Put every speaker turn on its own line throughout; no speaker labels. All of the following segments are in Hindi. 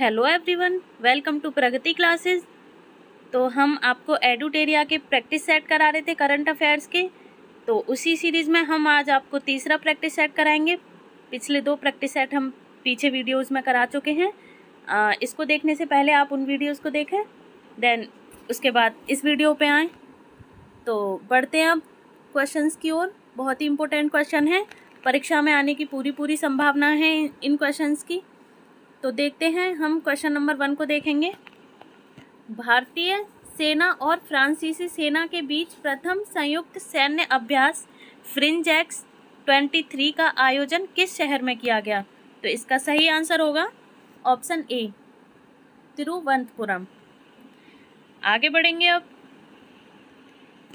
Hello everyone, welcome to Pragati classes. तो हम आपको एडुटेरिया के प्रैक्टिस सेट करा रहे थे करंट अफेयर्स के। तो उसी सीरीज़ में हम आज आपको तीसरा प्रैक्टिस सेट कराएंगे। पिछले 2 प्रैक्टिस सेट हम पीछे वीडियोस में करा चुके हैं। इसको देखने से पहले आप उन वीडियोस को देखें, देन उसके बाद इस वीडियो पे आएँ। तो बढ़ते हैं अब क्वेश्चंस की ओर। बहुत ही इम्पोर्टेंट क्वेश्चन है, परीक्षा में आने की पूरी संभावना है इन क्वेश्चंस की। तो देखते हैं, हम क्वेश्चन नंबर 1 को देखेंगे। भारतीय सेना और फ्रांसीसी सेना के बीच प्रथम संयुक्त सैन्य अभ्यास फ्रिंजेक्स 23 का आयोजन किस शहर में किया गया? तो इसका सही आंसर होगा ऑप्शन ए, तिरुवनंतपुरम। आगे बढ़ेंगे अब।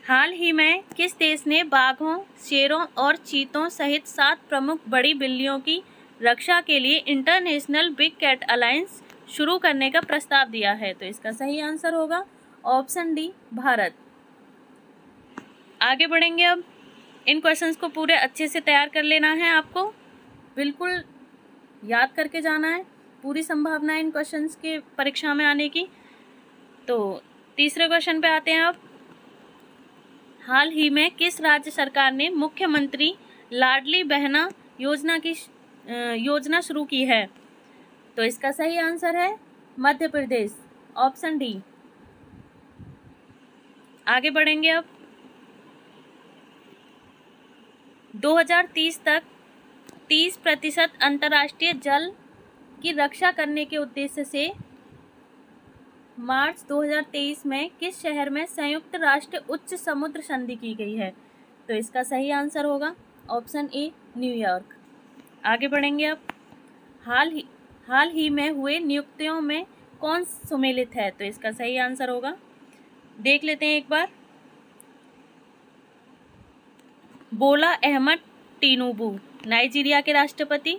हाल ही में किस देश ने बाघों, शेरों और चीतों सहित 7 प्रमुख बड़ी बिल्लियों की रक्षा के लिए इंटरनेशनल बिग कैट अलायंस शुरू करने का प्रस्ताव दिया है? तो इसका सही आंसर होगा ऑप्शन डी, भारत। आगे बढ़ेंगे अब। इन क्वेश्चंस को पूरे अच्छे से तैयार कर लेना है, आपको बिल्कुल याद करके जाना है। पूरी संभावना है इन क्वेश्चंस के परीक्षा में आने की। तो तीसरे क्वेश्चन पे आते हैं अब। हाल ही में किस राज्य सरकार ने मुख्यमंत्री लाडली बहना योजना शुरू की है? तो इसका सही आंसर है मध्य प्रदेश, ऑप्शन डी। आगे बढ़ेंगे अब। 2030 तक 30% अंतर्राष्ट्रीय जल की रक्षा करने के उद्देश्य से मार्च 2023 में किस शहर में संयुक्त राष्ट्र उच्च समुद्र संधि की गई है? तो इसका सही आंसर होगा ऑप्शन ए, न्यूयॉर्क। आगे बढ़ेंगे अब। हाल ही में हुए नियुक्तियों में कौन सम्मिलित है? तो इसका सही आंसर होगा, देख लेते हैं एक बार, बोला अहमद टिनुबू, नाइजीरिया के राष्ट्रपति।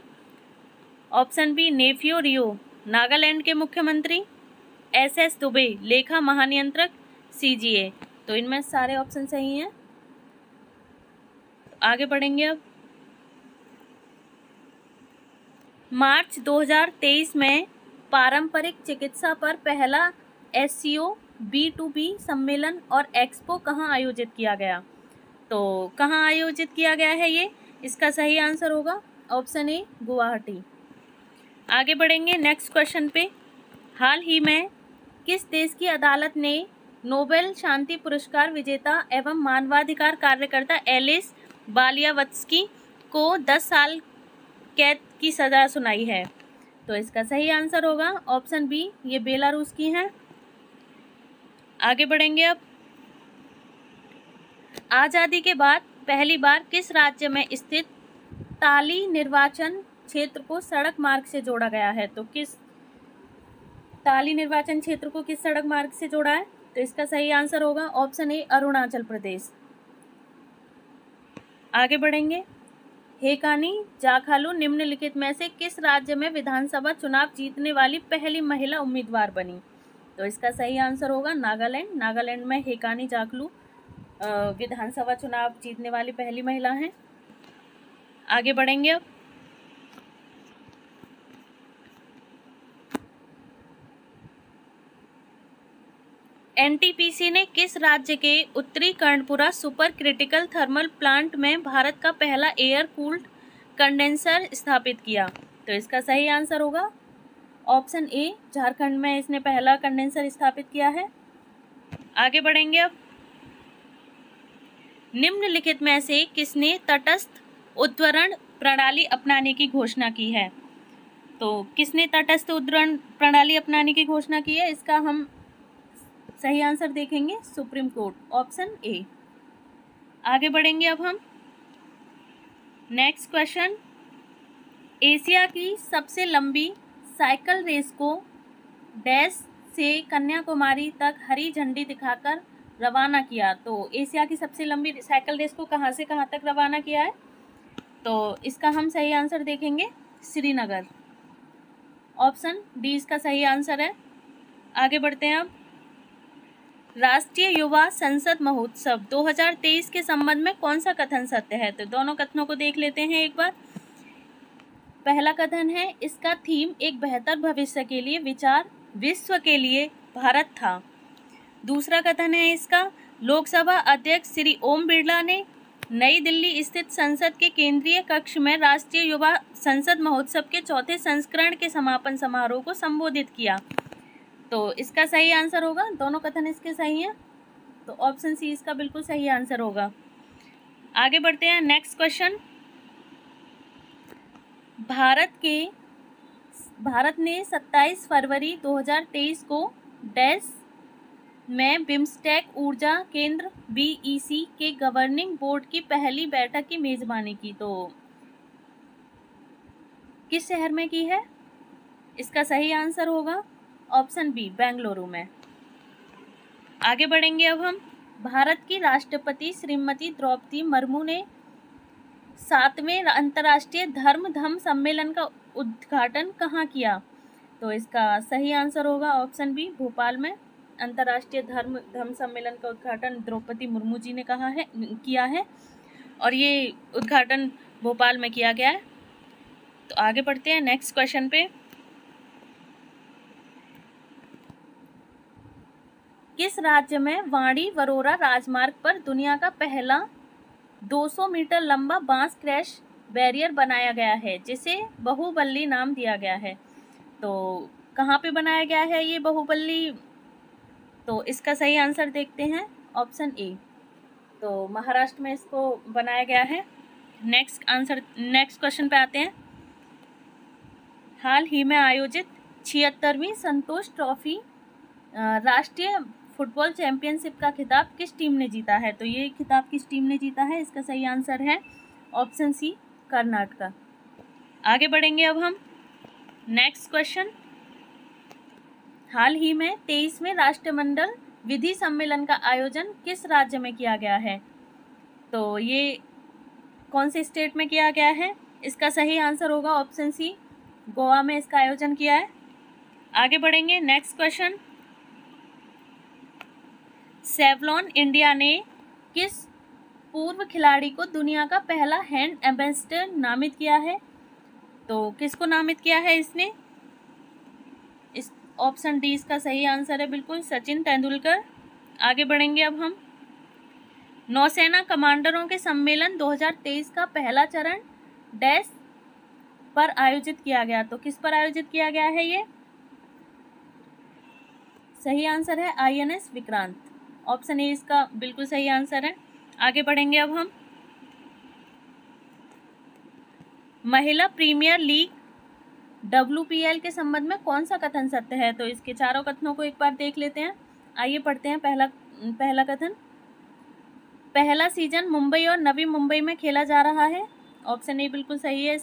ऑप्शन बी, नेफियो रियो, नागालैंड के मुख्यमंत्री। एसएस दुबे, लेखा महानियंत्रक सीजीए। तो इनमें सारे ऑप्शन सही हैं। आगे बढ़ेंगे अब। मार्च 2023 में पारंपरिक चिकित्सा पर पहला SCO B2B सम्मेलन और एक्सपो कहाँ आयोजित किया गया? तो कहाँ आयोजित किया गया है ये? इसका सही आंसर होगा ऑप्शन ए, गुवाहाटी। आगे बढ़ेंगे नेक्स्ट क्वेश्चन पे। हाल ही में किस देश की अदालत ने नोबेल शांति पुरस्कार विजेता एवं मानवाधिकार कार्यकर्ता एलिस बालियावत्स्की को 10 साल कैद की सजा सुनाई है? तो इसका सही आंसर होगा ऑप्शन बी, ये बेलारूस की हैं। आगे बढ़ेंगे अब। आज़ादी के बाद पहली बार किस राज्य में स्थित ताली निर्वाचन क्षेत्र को सड़क मार्ग से जोड़ा गया है? तो किस ताली निर्वाचन क्षेत्र को किस सड़क मार्ग से जोड़ा है? तो इसका सही आंसर होगा ऑप्शन ए, अरुणाचल प्रदेश। आगे बढ़ेंगे। हेकानी जाखालू निम्नलिखित में से किस राज्य में विधानसभा चुनाव जीतने वाली पहली महिला उम्मीदवार बनी? तो इसका सही आंसर होगा नागालैंड। नागालैंड में हेकानी जाखालू विधानसभा चुनाव जीतने वाली पहली महिला हैं। आगे बढ़ेंगे अब। NTPC ने किस राज्य के उत्तरी Karanpura super critical thermal plant में भारत का पहला एयर कूल्ड कंडेंसर स्थापित किया? तो इसका सही आंसर होगा ऑप्शन ए, झारखंड में इसने पहला कंडेंसर स्थापित किया है। आगे बढ़ेंगे अब। निम्नलिखित में से किसने तटस्थ उद्धरण प्रणाली अपनाने की घोषणा की है? तो किसने तटस्थ उद्धरण प्रणाली अपनाने की घोषणा की है? इसका हम सही आंसर देखेंगे, सुप्रीम कोर्ट, ऑप्शन ए। आगे बढ़ेंगे अब हम। Next question. एशिया की सबसे लंबी साइकिल रेस को डैश से कन्याकुमारी तक हरी झंडी दिखाकर रवाना किया? तो एशिया की सबसे लंबी साइकिल रेस को कहाँ से कहाँ तक रवाना किया है? तो इसका हम सही आंसर देखेंगे, श्रीनगर, ऑप्शन डी इसका सही आंसर है। आगे बढ़ते हैं अब। राष्ट्रीय युवा संसद महोत्सव 2023 के संबंध में कौन सा कथन सत्य है? तो दोनों कथनों को देख लेते हैं एक बार। पहला कथन है इसका थीम एक बेहतर भविष्य के लिए विचार विश्व के लिए भारत था। दूसरा कथन है इसका, लोकसभा अध्यक्ष श्री ओम बिरला ने नई दिल्ली स्थित संसद के केंद्रीय कक्ष में राष्ट्रीय युवा संसद महोत्सव के चौथे संस्करण के समापन समारोह को संबोधित किया। तो इसका सही आंसर होगा, दोनों कथन इसके सही हैं, तो ऑप्शन सी इसका बिल्कुल सही आंसर होगा। आगे बढ़ते हैं, नेक्स्ट क्वेश्चन। भारत ने 27 फरवरी 2023 को डैश में बिम्स्टेक ऊर्जा केंद्र BEC के गवर्निंग बोर्ड की पहली बैठक की मेजबानी की। तो किस शहर में की है? इसका सही आंसर होगा ऑप्शन बी, बेंगलुरु में। आगे बढ़ेंगे अब हम। भारत की राष्ट्रपति श्रीमती द्रौपदी मुर्मू ने 7वें अंतर्राष्ट्रीय धम्म सम्मेलन का उद्घाटन कहाँ किया? तो इसका सही आंसर होगा ऑप्शन बी, भोपाल में। अंतर्राष्ट्रीय धम्म सम्मेलन का उद्घाटन द्रौपदी मुर्मू जी ने किया है और ये उद्घाटन भोपाल में किया गया है। तो आगे बढ़ते हैं नेक्स्ट क्वेश्चन पे। किस राज्य में वाणी वरोरा राजमार्ग पर दुनिया का पहला 200 मीटर लंबा बांस क्रैश बैरियर बनाया गया है, जिसे बाहुबली नाम दिया गया है? तो कहाँ पे बनाया गया है ये बाहुबली? तो इसका सही आंसर देखते हैं, ऑप्शन ए। तो महाराष्ट्र में इसको बनाया गया है। नेक्स्ट क्वेश्चन पे आते हैं। हाल ही में आयोजित 76वीं संतोष ट्रॉफी राष्ट्रीय फुटबॉल चैंपियनशिप का खिताब किस टीम ने जीता है? तो ये खिताब किस टीम ने जीता है? इसका सही आंसर है ऑप्शन सी, कर्नाटका। आगे बढ़ेंगे अब हम। Next question. हाल ही में 23वें राष्ट्रमंडल विधि सम्मेलन का आयोजन किस राज्य में किया गया है? तो ये कौन से स्टेट में किया गया है? इसका सही आंसर होगा ऑप्शन सी, गोवा में इसका आयोजन किया है। आगे बढ़ेंगे, नेक्स्ट क्वेश्चन। सेवलॉन इंडिया ने किस पूर्व खिलाड़ी को दुनिया का पहला हैंड एम्बेसडर नामित किया है? तो किसको नामित किया है इसने? इस ऑप्शन डी इसका सही आंसर है, बिल्कुल, सचिन तेंदुलकर। आगे बढ़ेंगे अब हम। नौसेना कमांडरों के सम्मेलन 2023 का पहला चरण डैश पर आयोजित किया गया। तो किस पर आयोजित किया गया है ये? सही आंसर है INS विक्रांत। ऑप्शन ए इसका बिल्कुल सही आंसर है। आगे बढ़ेंगे अब हम। महिला प्रीमियर लीग WPL के संबंध में कौन सा कथन सत्य है? तो इसके चारों कथनों को एक बार देख लेते हैं। आइए पढ़ते हैं। पहला कथन, पहला सीजन मुंबई और नवी मुंबई में खेला जा रहा है। ऑप्शन ए बिल्कुल सही है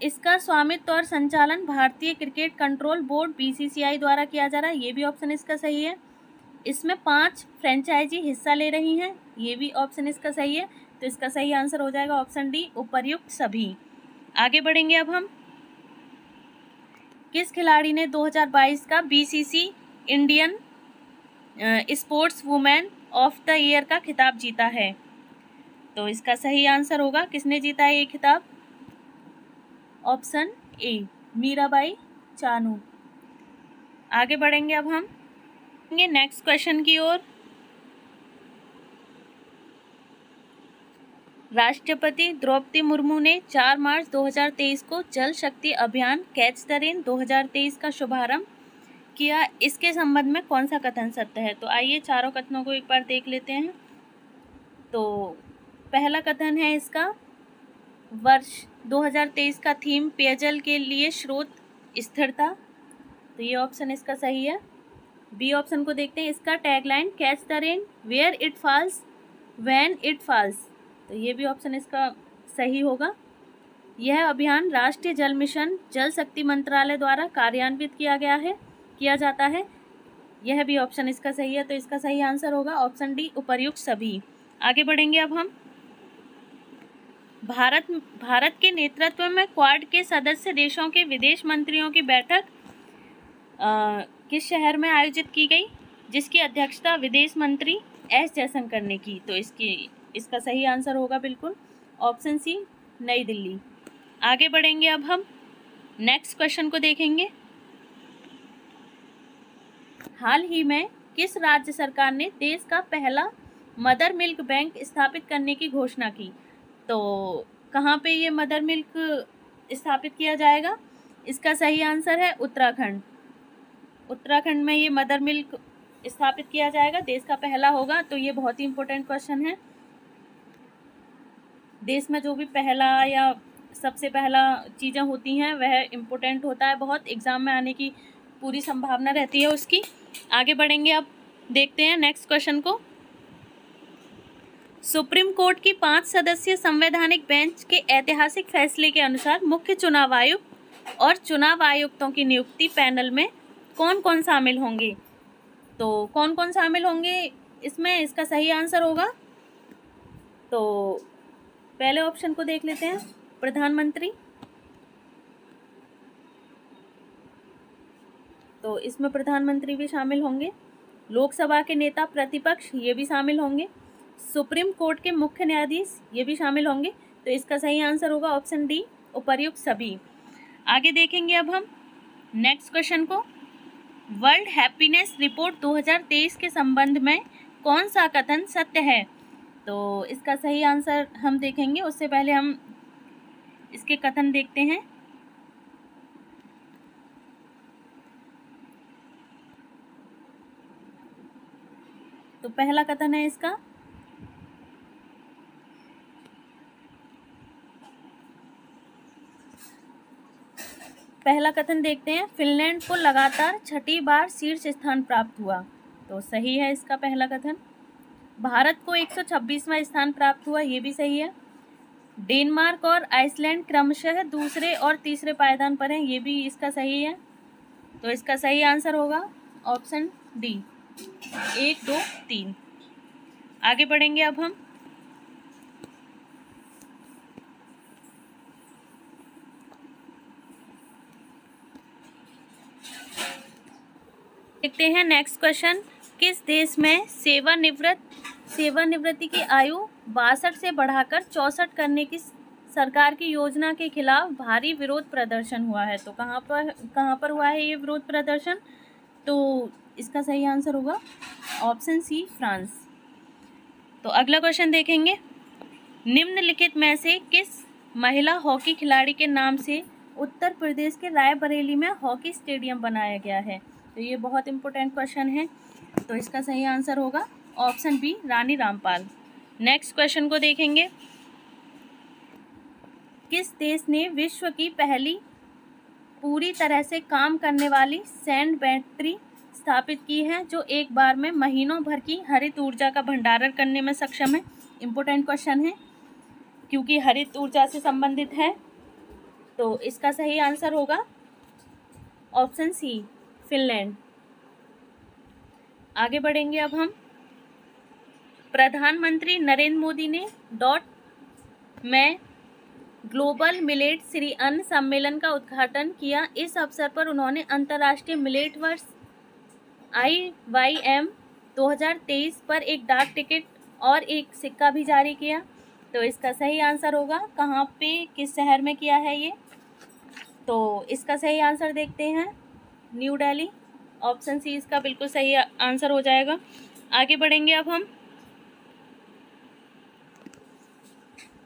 इसका स्वामित्व और संचालन भारतीय क्रिकेट कंट्रोल बोर्ड BCCI द्वारा किया जा रहा है। ये भी ऑप्शन इसका सही है। इसमें 5 फ्रेंचाइजी हिस्सा ले रही हैं। ये भी ऑप्शन इसका सही है। तो इसका सही आंसर हो जाएगा ऑप्शन डी, उपर्युक्त सभी। आगे बढ़ेंगे अब हम। किस खिलाड़ी ने 2022 का BCC Indian sports women of the year का खिताब जीता है? तो इसका सही आंसर होगा, किसने जीता है ये खिताब? Option A, Mirabai Chanu. आगे बढ़ेंगे अब हम नेक्स्ट क्वेश्चन की ओर। राष्ट्रपति द्रौपदी मुर्मू ने 4 मार्च 2023 को जल शक्ति अभियान कैच द रेन 2023 का शुभारंभ किया। इसके संबंध में कौन सा कथन सत्य है? तो आइए चारों कथनों को एक बार देख लेते हैं। तो पहला कथन है इसका, वर्ष 2023 का थीम पेयजल के लिए स्रोत स्थिरता। तो ये ऑप्शन इसका सही है। बी ऑप्शन को देखते हैं। इसका tagline catch the rain where it falls when it falls. तो ये भी ऑप्शन इसका सही होगा। यह अभियान राष्ट्रीय जल मिशन जल शक्ति मंत्रालय द्वारा कार्यान्वित किया जाता है। यह भी ऑप्शन इसका सही है। तो इसका सही आंसर होगा ऑप्शन डी, उपर्युक्त सभी। आगे बढ़ेंगे अब हम। भारत के नेतृत्व में क्वाड के सदस्य देशों के विदेश मंत्रियों की बैठक किस शहर में आयोजित की गई, जिसकी अध्यक्षता विदेश मंत्री एस जयशंकर ने की? तो इसका सही आंसर होगा बिल्कुल ऑप्शन सी, नई दिल्ली। आगे बढ़ेंगे अब हम नेक्स्ट क्वेश्चन को देखेंगे। हाल ही में किस राज्य सरकार ने देश का पहला मदर मिल्क बैंक स्थापित करने की घोषणा की? तो कहाँ पे ये मदर मिल्क स्थापित किया जाएगा? इसका सही आंसर है उत्तराखंड। उत्तराखंड में ये मदर मिल्क स्थापित किया जाएगा, देश का पहला होगा। तो ये बहुत ही इम्पोर्टेंट क्वेश्चन है। देश में जो भी पहला या सबसे पहला चीज़ें होती हैं वह इम्पोर्टेंट होता है, बहुत एग्ज़ाम में आने की पूरी संभावना रहती है उसकी। आगे बढ़ेंगे, अब देखते हैं नेक्स्ट क्वेश्चन को। सुप्रीम कोर्ट की 5 सदस्यीय संवैधानिक बेंच के ऐतिहासिक फैसले के अनुसार मुख्य चुनाव आयुक्त और चुनाव आयुक्तों की नियुक्ति पैनल में कौन कौन शामिल होंगे? तो कौन कौन शामिल होंगे इसमें? इसका सही आंसर होगा, तो पहले ऑप्शन को देख लेते हैं, प्रधानमंत्री। तो इसमें प्रधानमंत्री भी शामिल होंगे। लोकसभा के नेता प्रतिपक्ष ये भी शामिल होंगे। सुप्रीम कोर्ट के मुख्य न्यायाधीश ये भी शामिल होंगे। तो इसका सही आंसर होगा ऑप्शन डी, उपर्युक्त सभी। आगे देखेंगे अब हम नेक्स्ट क्वेश्चन को। वर्ल्ड हैप्पीनेस रिपोर्ट 2023 के संबंध में कौन सा कथन सत्य है? तो इसका सही आंसर हम देखेंगे, उससे पहले हम इसके कथन देखते हैं। तो पहला कथन है इसका, पहला कथन देखते हैं। फिनलैंड को लगातार 6ठी बार शीर्ष स्थान प्राप्त हुआ। तो सही है इसका पहला कथन। भारत को 126वां स्थान प्राप्त हुआ, ये भी सही है। डेनमार्क और आइसलैंड क्रमशः दूसरे और तीसरे पायदान पर हैं, ये भी इसका सही है। तो इसका सही आंसर होगा ऑप्शन डी, 1, 2, 3। आगे बढ़ेंगे अब हम देखते हैं नेक्स्ट क्वेश्चन। किस देश में सेवानिवृत्ति की आयु 62 से बढ़ाकर 64 करने की सरकार की योजना के खिलाफ भारी विरोध प्रदर्शन हुआ है? तो कहाँ पर हुआ है ये विरोध प्रदर्शन? तो इसका सही आंसर होगा ऑप्शन सी, फ्रांस। तो अगला क्वेश्चन देखेंगे। निम्नलिखित में से किस महिला हॉकी खिलाड़ी के नाम से उत्तर प्रदेश के रायबरेली में हॉकी स्टेडियम बनाया गया है? तो ये बहुत इंपॉर्टेंट क्वेश्चन है। तो इसका सही आंसर होगा option B, Rani Rampal. Next question को देखेंगे। किस देश ने विश्व की पहली पूरी तरह से काम करने वाली सैंड बैटरी स्थापित की है, जो एक बार में महीनों भर की हरित ऊर्जा का भंडारण करने में सक्षम है? इंपॉर्टेंट क्वेश्चन है क्योंकि हरित ऊर्जा से संबंधित है। तो इसका सही आंसर होगा ऑप्शन सी, फिनलैंड। आगे बढ़ेंगे अब हम। प्रधानमंत्री नरेंद्र मोदी ने में ग्लोबल मिलेट श्री अन्न सम्मेलन का उद्घाटन किया। इस अवसर पर उन्होंने अंतर्राष्ट्रीय मिलेट वर्ष IYM 2023 पर एक डाक टिकट और एक सिक्का भी जारी किया। तो इसका सही आंसर होगा, कहाँ पे, किस शहर में किया है ये? तो इसका सही आंसर देखते हैं, न्यू दिल्ली। ऑप्शन सी इसका बिल्कुल सही आंसर हो जाएगा। आगे बढ़ेंगे अब हम।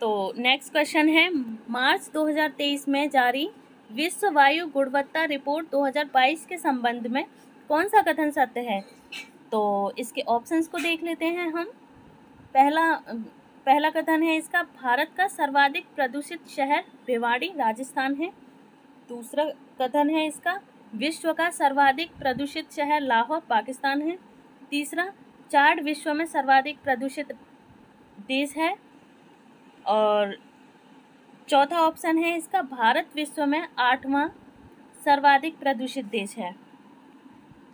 तो नेक्स्ट क्वेश्चन है, मार्च 2023 में जारी विश्व वायु गुणवत्ता रिपोर्ट 2022 के संबंध में कौन सा कथन सत्य है? तो इसके ऑप्शंस को देख लेते हैं हम। पहला कथन है इसका, भारत का सर्वाधिक प्रदूषित शहर भिवाड़ी राजस्थान है। दूसरा कथन है इसका, विश्व का सर्वाधिक प्रदूषित शहर लाहौर पाकिस्तान है। तीसरा, चाड विश्व में सर्वाधिक प्रदूषित देश है। और चौथा ऑप्शन है इसका, भारत विश्व में 8वां सर्वाधिक प्रदूषित देश है।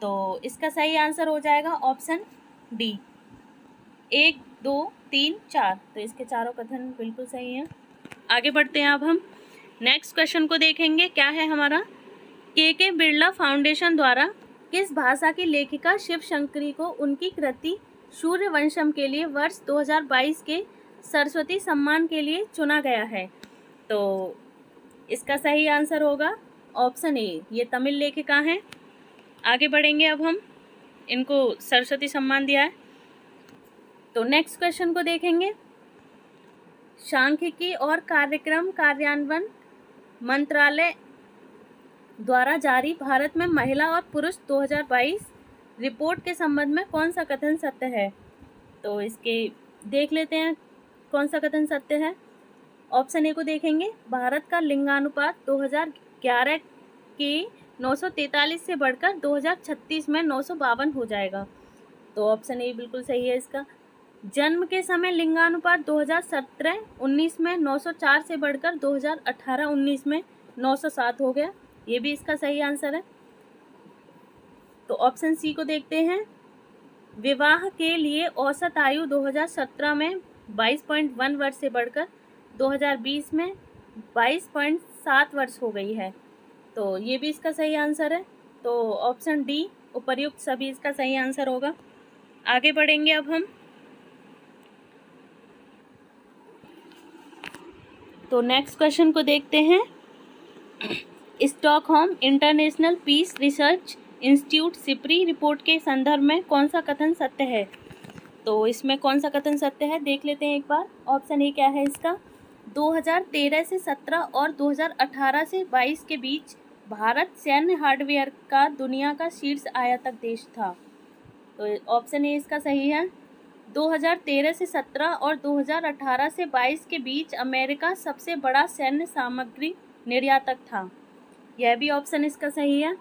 तो इसका सही आंसर हो जाएगा ऑप्शन डी, 1, 2, 3, 4। तो इसके चारों कथन बिल्कुल सही हैं। आगे बढ़ते हैं अब हम नेक्स्ट क्वेश्चन को देखेंगे। क्या है हमारा, के बिरला फाउंडेशन द्वारा किस भाषा की लेखिका शिव शंकरी को उनकी कृति सूर्यवंशम के लिए वर्ष 2022 के सरस्वती सम्मान के लिए चुना गया है? तो इसका सही आंसर होगा ऑप्शन ए, ये तमिल लेखिका हैं। आगे बढ़ेंगे अब हम, इनको सरस्वती सम्मान दिया है। तो नेक्स्ट क्वेश्चन को देखेंगे। सांख्यिकी और कार्यक्रम कार्यान्वयन मंत्रालय द्वारा जारी भारत में महिला और पुरुष 2022 रिपोर्ट के संबंध में कौन सा कथन सत्य है? तो इसके देख लेते हैं कौन सा कथन सत्य है। ऑप्शन ए को देखेंगे, भारत का लिंगानुपात 2011 के 943 से बढ़कर 2036 में 952 हो जाएगा। तो ऑप्शन ए बिल्कुल सही है इसका। जन्म के समय लिंगानुपात 2017-19 में 904 से बढ़कर 2018-19 में 907 हो गया, ये भी इसका सही आंसर है। तो ऑप्शन सी को देखते हैं, विवाह के लिए औसत आयु 2017 में 22.1 वर्ष से बढ़कर 2020 में 22.7 वर्ष हो गई है, तो ये भी इसका सही आंसर है। तो ऑप्शन डी उपर्युक्त सभी इसका सही आंसर होगा। आगे बढ़ेंगे अब हम। तो नेक्स्ट क्वेश्चन को देखते हैं। Stockholm International Peace Research Institute SIPRI report के संदर्भ में कौन सा कथन सत्य है? तो इसमें कौन सा कथन सत्य है देख लेते हैं एक बार। ऑप्शन ए क्या है इसका, 2013 से 17 और 2018 से 22 के बीच भारत सैन्य हार्डवेयर का दुनिया का शीर्ष आयातक देश था। तो ऑप्शन ए इसका सही है। 2013 से 17 और 2018 से 22 के बीच अमेरिका सबसे बड़ा सैन्य सामग्री निर्यातक था, यह भी ऑप्शन इसका सही है।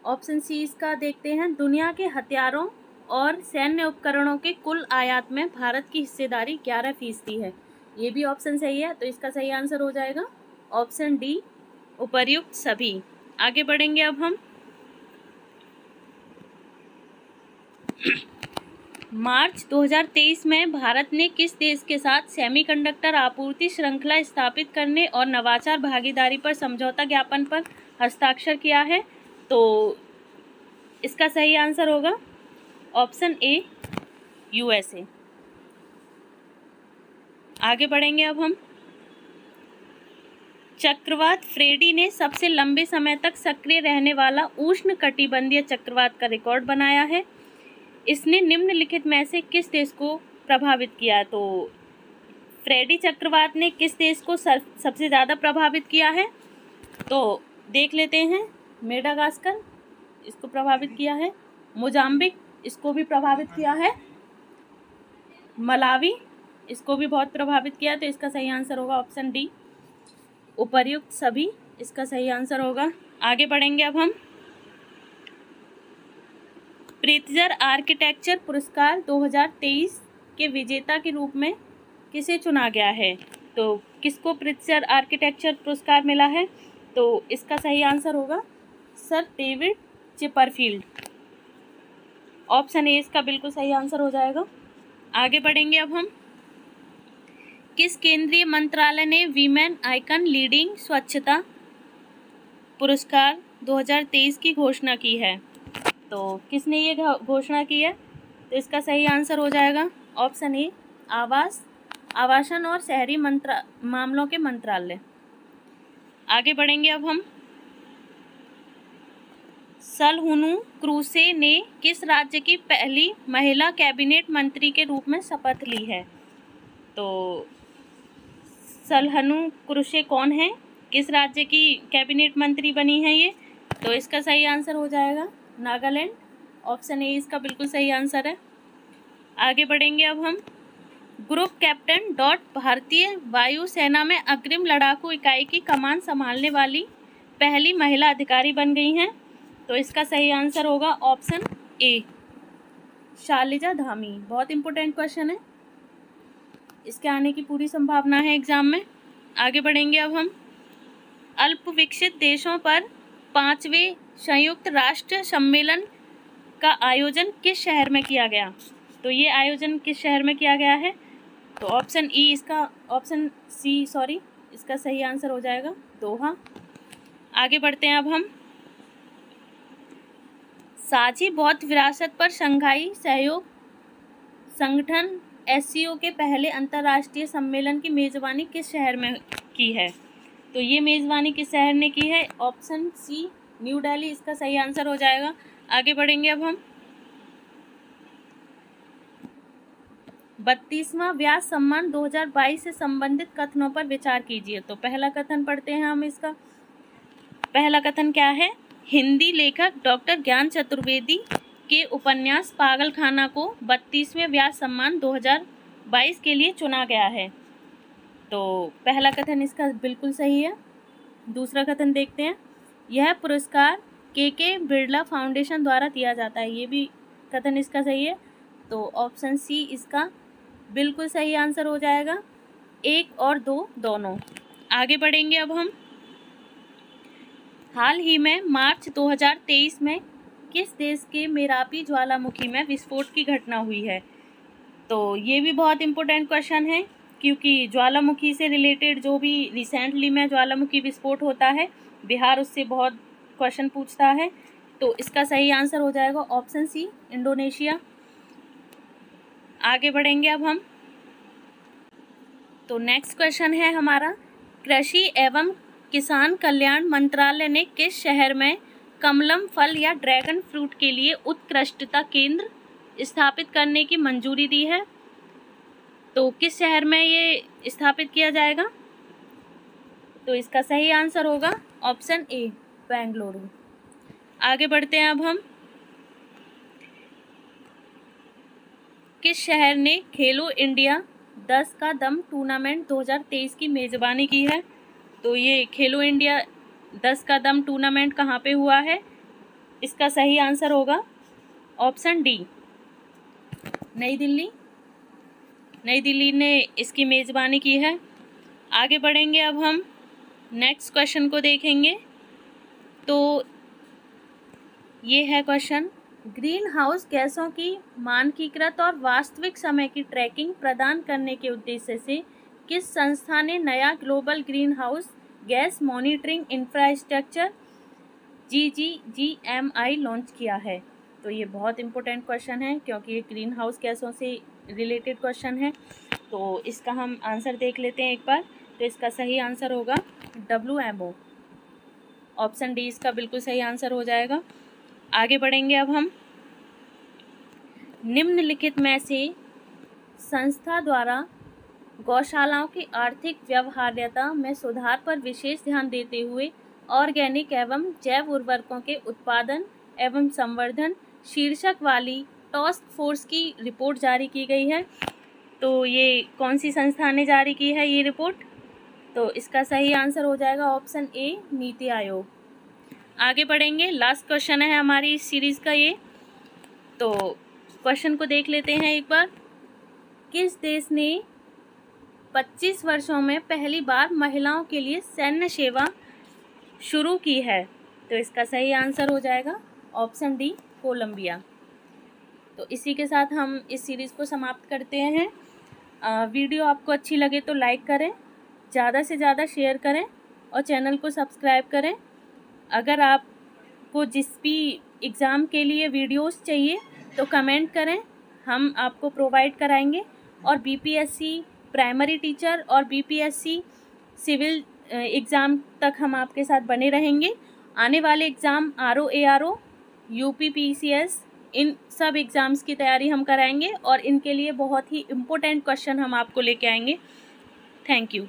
ऑप्शन सी इसका देखते हैं, दुनिया के हथियारों और सैन्य उपकरणों के कुल आयात में भारत की हिस्सेदारी 11% है, ये भी ऑप्शन सही है। तो इसका सही आंसर हो जाएगा ऑप्शन डी उपर्युक्त सभी। आगे बढ़ेंगे अब हम। मार्च 2023 में भारत ने किस देश के साथ सेमीकंडक्टर आपूर्ति श्रृंखला स्थापित करने और नवाचार भागीदारी पर समझौता ज्ञापन पर हस्ताक्षर किया है? तो इसका सही आंसर होगा ऑप्शन ए यूएसए। आगे बढ़ेंगे अब हम। चक्रवात फ्रेडी ने सबसे लंबे समय तक सक्रिय रहने वाला उष्ण कटिबंधीय चक्रवात का रिकॉर्ड बनाया है। इसने निम्नलिखित में से किस देश को प्रभावित किया? तो फ्रेडी चक्रवात ने किस देश को सबसे ज़्यादा प्रभावित किया है? तो देख लेते हैं, मेडागास्कर इसको प्रभावित किया है, मोजाम्बिक इसको भी प्रभावित किया है, मलावी इसको भी बहुत प्रभावित किया। तो इसका सही आंसर होगा ऑप्शन डी उपर्युक्त सभी, इसका सही आंसर होगा। आगे बढ़ेंगे अब हम। प्रित्जर आर्किटेक्चर पुरस्कार 2023 के विजेता के रूप में किसे चुना गया है? तो किसको प्रित्जर आर्किटेक्चर पुरस्कार मिला है? तो इसका सही आंसर होगा sir David Chipperfield. Option A इसका बिल्कुल सही आंसर हो जाएगा। आगे बढ़ेंगे अब हम। किस केंद्रीय मंत्रालय ने वीमेन आइकन लीडिंग स्वच्छता पुरस्कार 2023 की घोषणा की है? तो किसने ये घोषणा की है? तो इसका सही आंसर हो जाएगा ऑप्शन ए आवासन और शहरी मामलों के मंत्रालय। आगे बढ़ेंगे अब हम। सलहुनु क्रूसे ने किस राज्य की पहली महिला कैबिनेट मंत्री के रूप में शपथ ली है? तो सलहुनु क्रूसे कौन है, किस राज्य की कैबिनेट मंत्री बनी है ये? तो इसका सही आंसर हो जाएगा नागालैंड। ऑप्शन ए इसका बिल्कुल सही आंसर है। आगे बढ़ेंगे अब हम। ग्रुप कैप्टन डॉट भारतीय वायुसेना में अग्रिम लड़ाकू इकाई की कमान संभालने वाली पहली महिला अधिकारी बन गई हैं। तो इसका सही आंसर होगा ऑप्शन ए शालिजा धामी। बहुत इंपॉर्टेंट क्वेश्चन है, इसके आने की पूरी संभावना है एग्जाम में। आगे बढ़ेंगे अब हम। अल्प विकसित देशों पर 5वें संयुक्त राष्ट्र सम्मेलन का आयोजन किस शहर में किया गया? तो ये आयोजन किस शहर में किया गया है? तो ऑप्शन ई इसका ऑप्शन सी सॉरी इसका सही आंसर हो जाएगा दोहा। आगे बढ़ते हैं अब हम। साझी बौद्ध विरासत पर शंघाई सहयोग संगठन SCO के पहले अंतर्राष्ट्रीय सम्मेलन की मेजबानी किस शहर में की है? तो ये मेज़बानी किस शहर ने की है? ऑप्शन सी न्यू दिल्ली इसका सही आंसर हो जाएगा। आगे बढ़ेंगे अब हम 32वां व्यास सम्मान 2022 से संबंधित कथनों पर विचार कीजिए। तो पहला कथन पढ़ते हैं हम इसका। पहला कथन क्या है? हिंदी लेखक डॉक्टर ज्ञान चतुर्वेदी के उपन्यास पागलखाना को 32वें व्यास सम्मान 2022 के लिए चुना गया है। तो पहला कथन इसका बिल्कुल सही है। दूसरा कथन देखते हैं। यह पुरस्कार के बिरला फाउंडेशन द्वारा दिया जाता है। ये भी कथन इसका सही है। तो ऑप्शन सी इसका बिल्कुल सही आंसर हो जाएगा। 1 और 2 दोनों। आगे बढ़ेंगे अब हम। हाल ही में मार्च 2023 में किस देश के मेरापी ज्वालामुखी में विस्फोट की घटना हुई है? तो ये भी बहुत इम्पोर्टेंट क्वेश्चन है, क्योंकि ज्वालामुखी से रिलेटेड जो भी रिसेंटली में ज्वालामुखी विस्फोट होता है, बिहार उससे बहुत क्वेश्चन पूछता है। तो इसका सही आंसर हो जाएगा ऑप्शन सी इंडोनेशिया। आगे बढ़ेंगे अब हम। तो नेक्स्ट क्वेश्चन है हमारा, कृषि एवं किसान कल्याण मंत्रालय ने किस शहर में कमलम फल या ड्रैगन फ्रूट के लिए उत्कृष्टता केंद्र स्थापित करने की मंजूरी दी है? तो किस शहर में ये स्थापित किया जाएगा? तो इसका सही आंसर होगा ऑप्शन ए बेंगलुरु। आगे बढ़ते हैं अब हम। किस शहर ने खेलो इंडिया 10 का दम टूर्नामेंट 2023 की मेज़बानी की है? तो ये खेलो इंडिया 10 का दम टूर्नामेंट कहाँ पे हुआ है? इसका सही आंसर होगा ऑप्शन डी नई दिल्ली। नई दिल्ली ने इसकी मेज़बानी की है। आगे बढ़ेंगे अब हम नेक्स्ट क्वेश्चन को देखेंगे। तो ये है क्वेश्चन, ग्रीन हाउस गैसों की मानकीकृत और वास्तविक समय की ट्रैकिंग प्रदान करने के उद्देश्य से किस संस्था ने नया global green house gas monitoring infrastructure GGGMI launch किया है? तो ये बहुत इंपॉर्टेंट क्वेश्चन है, क्योंकि ये ग्रीन हाउस गैसों से रिलेटेड क्वेश्चन है। तो इसका हम आंसर देख लेते हैं एक बार। तो इसका सही आंसर होगा WMO। ऑप्शन डी इसका बिल्कुल सही आंसर हो जाएगा। आगे बढ़ेंगे अब हम। निम्नलिखित में से संस्था द्वारा गौशालाओं की आर्थिक व्यवहार्यता में सुधार पर विशेष ध्यान देते हुए ऑर्गेनिक एवं जैव उर्वरकों के उत्पादन एवं संवर्धन शीर्षक वाली टास्क फोर्स की रिपोर्ट जारी की गई है। तो ये कौन सी संस्था ने जारी की है ये रिपोर्ट? तो इसका सही आंसर हो जाएगा ऑप्शन ए नीति आयोग। आगे बढ़ेंगे। लास्ट क्वेश्चन है हमारी इस सीरीज़ का ये। तो क्वेश्चन को देख लेते हैं एक बार। किस देश ने 25 वर्षों में पहली बार महिलाओं के लिए सैन्य सेवा शुरू की है? तो इसका सही आंसर हो जाएगा ऑप्शन डी कोलंबिया। तो इसी के साथ हम इस सीरीज़ को समाप्त करते हैं। वीडियो आपको अच्छी लगे तो लाइक करें, ज़्यादा से ज़्यादा शेयर करें और चैनल को सब्सक्राइब करें। अगर आपको जिस भी एग्ज़ाम के लिए वीडियोस चाहिए तो कमेंट करें, हम आपको प्रोवाइड कराएंगे। और BPSC प्राइमरी टीचर और BPSC सिविल एग्ज़ाम तक हम आपके साथ बने रहेंगे। आने वाले exam RO ARO UP PCS इन सब एग्ज़ाम्स की तैयारी हम कराएंगे और इनके लिए बहुत ही इम्पोर्टेंट क्वेश्चन हम आपको लेके आएंगे। Thank you.